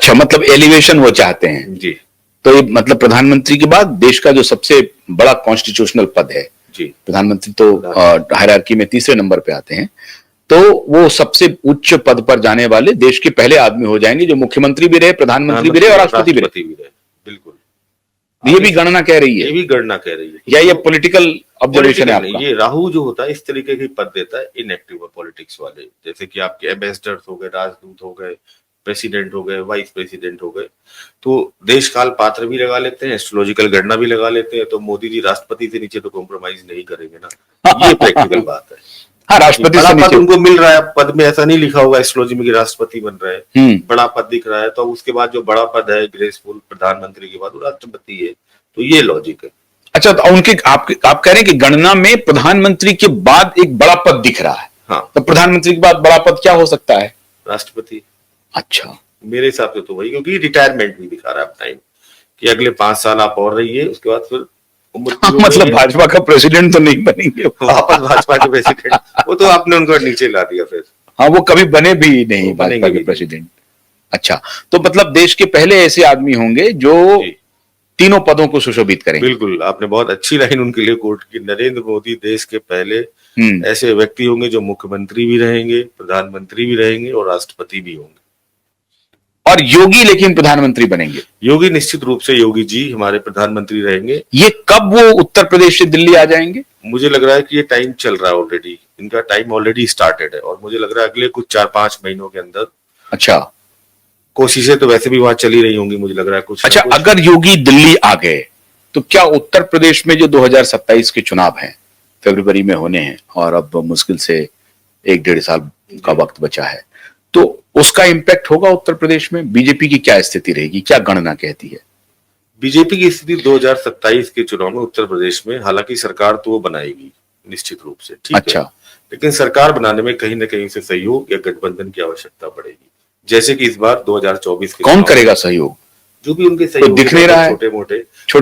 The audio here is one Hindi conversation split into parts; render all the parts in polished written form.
अच्छा, मतलब एलिवेशन वो चाहते हैं जी तो ये मतलब प्रधानमंत्री के बाद देश का जो सबसे बड़ा कॉन्स्टिट्यूशनल पद है, जी प्रधानमंत्री तो हायरार्की में तीसरे नंबर पे आते हैं, तो वो सबसे उच्च पद पर जाने वाले देश के पहले आदमी हो जाएंगे जो मुख्यमंत्री भी रहे, प्रधानमंत्री भी रहे और राष्ट्रपति भी रहे। बिल्कुल, ये भी गणना कह रही है, ये भी गणना कह रही है, या ये पॉलिटिकल ऑब्जर्वेशन है आपका? ये राहु जो होता है इस तरीके के पद देता है इनएक्टिव पॉलिटिक्स वाले, जैसे कि आपके एम्बेसडर्स हो गए, राजदूत हो गए, प्रेसिडेंट हो गए, वाइस प्रेसिडेंट हो गए, तो देश काल पात्र भी लगा लेते हैं, एस्ट्रोलॉजिकल गणना भी लगा लेते हैं। तो मोदी जी राष्ट्रपति से नीचे तो कॉम्प्रोमाइज नहीं करेंगे ना, ये प्रैक्टिकल बात है। हाँ, राष्ट्रपति बड़ा से पद उनको मिल रहा है, पद में ऐसा नहीं लिखा होगा एस्ट्रोलॉजी में कि राष्ट्रपति बन रहे हैं, बड़ा पद दिख रहा है, तो उसके बाद जो बड़ा पद है ग्रेसफुल प्रधानमंत्री के बाद वो राष्ट्रपति है, तो ये लॉजिक है। अच्छा, तो उनके आप कह रहे हैं कि गणना में प्रधानमंत्री के बाद एक बड़ा पद दिख रहा है। हाँ, तो प्रधानमंत्री के बाद बड़ा पद क्या हो सकता है? राष्ट्रपति। अच्छा, मेरे हिसाब से तो वही, क्योंकि रिटायरमेंट भी दिखा रहा है टाइम कि अगले 5 साल आप और रहिए, उसके बाद फिर मतलब भाजपा का प्रेसिडेंट तो नहीं बनेंगे वापस भाजपा के प्रेसिडेंट, वो तो आपने उनको नीचे ला दिया फिर। हाँ, वो कभी बने भी नहीं भाजपा के प्रेसिडेंट। अच्छा, तो मतलब देश के पहले ऐसे आदमी होंगे जो तीनों पदों को सुशोभित करेंगे। बिल्कुल, आपने बहुत अच्छी लाइन उनके लिए कोट की, नरेंद्र मोदी देश के पहले ऐसे व्यक्ति होंगे जो मुख्यमंत्री भी रहेंगे, प्रधानमंत्री भी रहेंगे और राष्ट्रपति भी होंगे। और योगी लेकिन प्रधानमंत्री बनेंगे? योगी निश्चित रूप से, योगी जी हमारे प्रधानमंत्री रहेंगे। ये कब वो उत्तर प्रदेश से दिल्ली आ जाएंगे? मुझे लग रहा है कि ये टाइम चल रहा है ऑलरेडी, इनका टाइम ऑलरेडी स्टार्टेड है, और मुझे लग रहा है अगले कुछ 4-5 महीनों के अंदर। अच्छा, कोशिशें तो वैसे भी वहां चली रही होंगी, मुझे लग रहा है कुछ। अच्छा, अगर योगी दिल्ली आ गए तो क्या उत्तर प्रदेश में जो 2027 के चुनाव हैं, फरवरी में होने हैं और अब मुश्किल से 1-1.5 साल का वक्त बचा है, तो उसका इंपैक्ट होगा उत्तर प्रदेश में? बीजेपी की क्या स्थिति रहेगी, क्या गणना कहती है? बीजेपी की स्थिति 2027 के चुनाव में उत्तर प्रदेश में, हालांकि सरकार तो वो बनाएगी निश्चित रूप से, ठीक अच्छा है, लेकिन सरकार बनाने में कहीं ना कहीं से सहयोग या गठबंधन की आवश्यकता पड़ेगी। जैसे कि इस बार 2024 के कौन करेगा सहयोग? जो भी उनके सहयोग दिख नहीं रहा है, छोटे मोटे।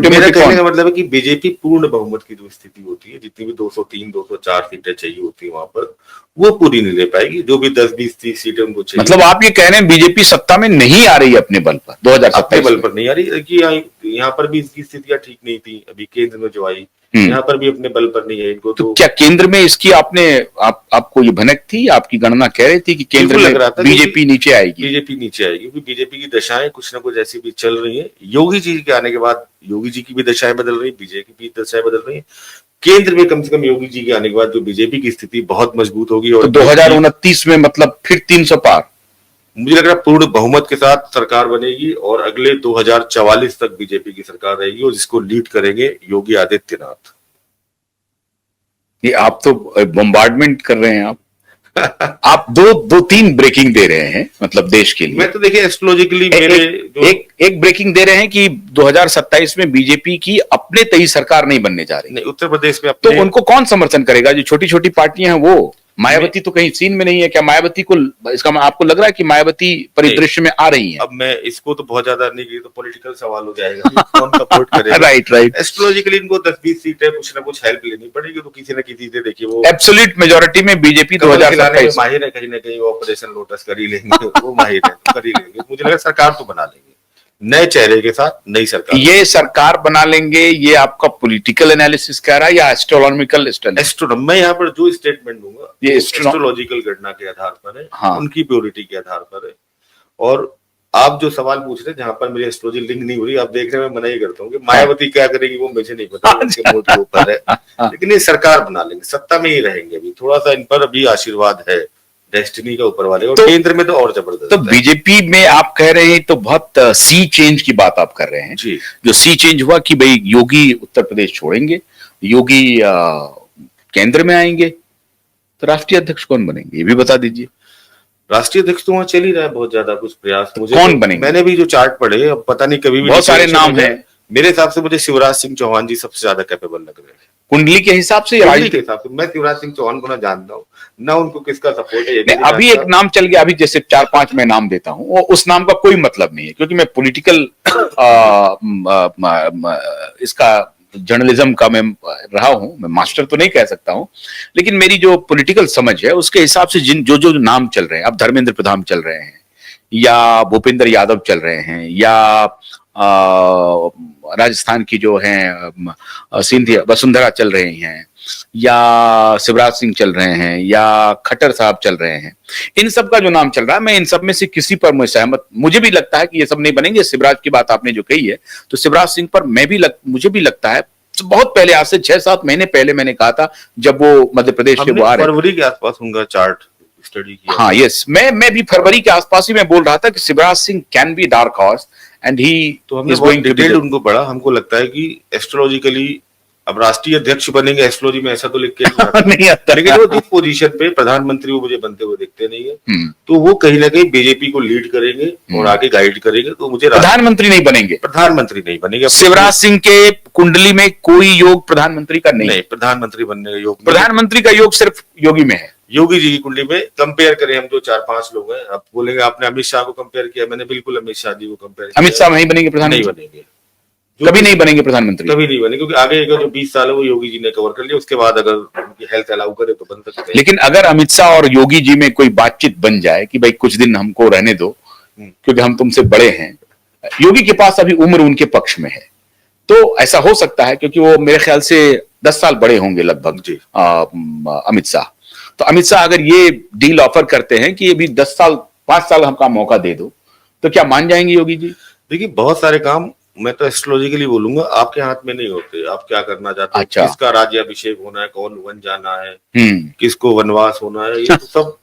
मेरा कहने का मतलब है कि बीजेपी पूर्ण बहुमत की जो स्थिति होती है, जितनी भी 203-204 सीटें चाहिए होती है वहां पर, वो पूरी नहीं ले पाएगी। जो भी 10-20-30 सीटें उनको चाहिए। मतलब आप ये कह रहे हैं बीजेपी सत्ता में नहीं आ रही है अपने बल पर, 2027 बल पर नहीं आ रही कि यहाँ पर भी इसकी स्थितियां ठीक नहीं थी, अभी केंद्र में जो आई यहाँ पर भी अपने बल पर नहीं है इनको। तो क्या केंद्र में इसकी आपको ये भनक थी? आपकी गणना कह रही थी कि केंद्र में बीजेपी नीचे आएगी? बीजेपी नीचे आएगी क्योंकि बीजेपी की दशाएं कुछ ना कुछ ऐसी भी चल रही है। योगी जी के आने के बाद योगी जी की भी दशाएं बदल रही, बीजेपी की भी दशाएं बदल रही है। केंद्र में कम से कम योगी जी के आने के बाद जो बीजेपी की स्थिति बहुत मजबूत होगी। और 2029 में मतलब फिर 300 पार, मुझे लग रहा है पूर्ण बहुमत के साथ सरकार बनेगी और अगले 2044 तक बीजेपी की सरकार रहेगी और जिसको लीड करेंगे योगी आदित्यनाथ। ये आप तो बम्बार्डमेंट कर रहे हैं आप दो तीन ब्रेकिंग दे रहे हैं मतलब देश के लिए। मैं तो देखिए एस्ट्रोलॉजिकली मेरे एक ब्रेकिंग दे रहे हैं कि 2027 में बीजेपी की अपने तय सरकार नहीं बनने जा रही। नहीं, उत्तर प्रदेश में तो उनको कौन समर्थन करेगा? जो छोटी छोटी पार्टियां हैं वो, मायावती तो कहीं सीन में नहीं है क्या? मायावती को इसका आपको लग रहा है कि मायावती परिदृश्य में आ रही है? अब मैं इसको तो बहुत ज्यादा नहीं की, तो पॉलिटिकल सवाल हो जाएगा कौन सपोर्ट करेगा। राइट। एस्ट्रोलॉजिकली इनको 10-20 सीटें कुछ ना कुछ हेल्प लेनी पड़ेगी, तो किसी न किसी से देखिए वो एब्सोल्यूट मेजोरिटी में बीजेपी 2027 माहिर है, कहीं ना कहीं ऑपरेशन लोटस कर ही लेंगे वो माहिर है, कर ही लेंगे। मुझे लगा सरकार तो बना लेंगे नए चेहरे के साथ, नई सरकार। ये सरकार बना लेंगे, ये आपका पॉलिटिकल एनालिसिस कह रहा है या एस्ट्रोनॉमिकल? मैं यहाँ पर जो स्टेटमेंट दूंगा ये एस्ट्रोलॉजिकल घटना के आधार पर है, हाँ। उनकी प्योरिटी के आधार पर है। और आप जो सवाल पूछ रहे हैं जहां पर मेरी एस्ट्रोलॉजी लिंक नहीं हो रही, आप देखने में मना ही करता हूँ कि मायावती क्या करेगी वो मुझे नहीं पता, उनके मूड के ऊपर है। लेकिन ये सरकार बना लेंगे, सत्ता में ही रहेंगे। अभी थोड़ा सा इन पर अभी आशीर्वाद है डेस्टिनी का ऊपर वाले, और तो केंद्र में तो और जबरदस्त। तो बीजेपी में आप कह रहे हैं तो बहुत सी चेंज की बात आप कर रहे हैं जी। जो सी चेंज हुआ कि भाई योगी उत्तर प्रदेश छोड़ेंगे, योगी केंद्र में आएंगे, तो राष्ट्रीय अध्यक्ष कौन बनेंगे ये भी बता दीजिए। राष्ट्रीय अध्यक्ष तो वहां चल ही रहा है बहुत ज्यादा कुछ प्रयास। मुझे कौन तो, बनेंगे? मैंने भी जो चार्ट पढ़े, अब पता नहीं, कभी भी बहुत सारे नाम हैं। मेरे हिसाब से मुझे शिवराज सिंह चौहान जी सबसे ज्यादा कैपेबल लग रहे हैं कुंडली के हिसाब से, कुंडली के हिसाब से। मैं शिवराज सिंह चौहान को ना जानता हूँ ना उनको किसका सपोर्ट है। अभी एक नाम चल गया, अभी जैसे 4-5 मैं नाम देता हूँ, उस नाम का कोई मतलब नहीं है क्योंकि मैं पॉलिटिकल इसका जर्नलिज्म का मैं रहा हूं, मैं मास्टर तो नहीं कह सकता हूं, लेकिन मेरी जो पॉलिटिकल समझ है उसके हिसाब से जो नाम चल रहे हैं, अब धर्मेंद्र प्रधान चल रहे हैं या भूपेंद्र यादव चल रहे हैं, या राजस्थान की जो हैं सिंधिया वसुंधरा चल रही हैं, या शिवराज सिंह चल रहे हैं, या खट्टर साहब चल रहे हैं, इन सब का जो नाम चल रहा है, मैं इन सब में से किसी पर मैं सहमत, मुझे भी लगता है कि ये सब नहीं बनेंगे। शिवराज की बात आपने जो कही है, तो शिवराज सिंह पर मुझे भी लगता है, बहुत पहले, आज से 6-7 महीने पहले मैंने कहा था, जब वो मध्य प्रदेश से वो आ रहे, फरवरी के आसपास उनका चार्ट स्टडी किया। हाँ, यस, मैं भी फरवरी के आसपास ही मैं बोल रहा था कि Shivraj Singh can be dark horse and he तो हमने इज बहुत गोइंग टू डिटेल उनको पढ़ा। हमको लगता है कि एस्ट्रोलॉजिकली अब राष्ट्रीय अध्यक्ष बनेंगे, एस्ट्रोलॉजी में ऐसा तो लिख के नहीं आता, लेकिन वो जिस पोजीशन पे प्रधानमंत्री वो मुझे बनते हुए दिखते नहीं है, तो वो कहीं ना कहीं बीजेपी को लीड करेंगे और आगे गाइड करेंगे। तो मुझे प्रधानमंत्री नहीं बनेंगे, प्रधानमंत्री नहीं बनेंगे। शिवराज सिंह के कुंडली में कोई योग प्रधानमंत्री का नहीं, प्रधानमंत्री बनने का योग, प्रधानमंत्री का योग सिर्फ योगी में है। योगी जी की कुंडली में कंपेयर करें हम, जो 4-5 लोग हैं, आप बोलेंगे आपने अमित शाह को कंपेयर किया, मैंने बिल्कुल अमित शाह जी को कंपेयर किया। अमित शाह नहीं बनेंगे नहीं प्रधानमंत्री, बनेंगे, कभी नहीं बनेंगे प्रधानमंत्री, कभी नहीं बने, क्योंकि आगे का जो 20 साल है वो योगी जी ने कवर कर लिया। उसके बाद अगर उनकी हेल्थ अलाउ करे तो बन सकते हैं। लेकिन अगर अमित शाह और योगी जी में कोई बातचीत बन जाए कि भाई कुछ दिन हमको रहने दो क्योंकि हम तुमसे बड़े हैं, योगी के पास अभी उम्र उनके पक्ष में है, तो ऐसा हो सकता है, क्योंकि वो मेरे ख्याल से 10 साल बड़े होंगे लगभग अमित शाह। तो अमित शाह अगर ये डील ऑफर करते हैं कि अभी 10 साल 5 साल हमका मौका दे दो, तो क्या मान जाएंगे योगी जी? देखिए, बहुत सारे काम मैं तो एस्ट्रोलॉजिकली बोलूंगा आपके हाथ में नहीं होते। आप क्या करना चाहते हो, अच्छा। किसका राज्याभिषेक होना है, कौन वन जाना है, किसको वनवास होना है, ये तो सब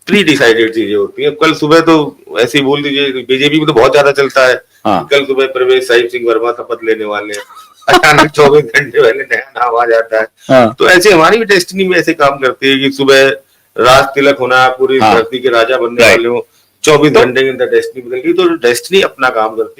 प्री डिसाइडेड चीजें होती है। कल सुबह तो ऐसे ही बोल दीजिए, बीजेपी में तो बहुत ज्यादा चलता है। कल सुबह प्रवेश साहिब सिंह वर्मा शपथ लेने वाले हैं, अचानक 24 घंटे पहले नया नाम आ जाता है। तो ऐसे हमारी भी डेस्टिनी में ऐसे काम करती है कि सुबह राज तिलक होना, पूरी धरती के राजा बनने वाले हो, 24 घंटे के अंदर डेस्टिनी बदल गई। तो डेस्टिनी अपना काम करती है।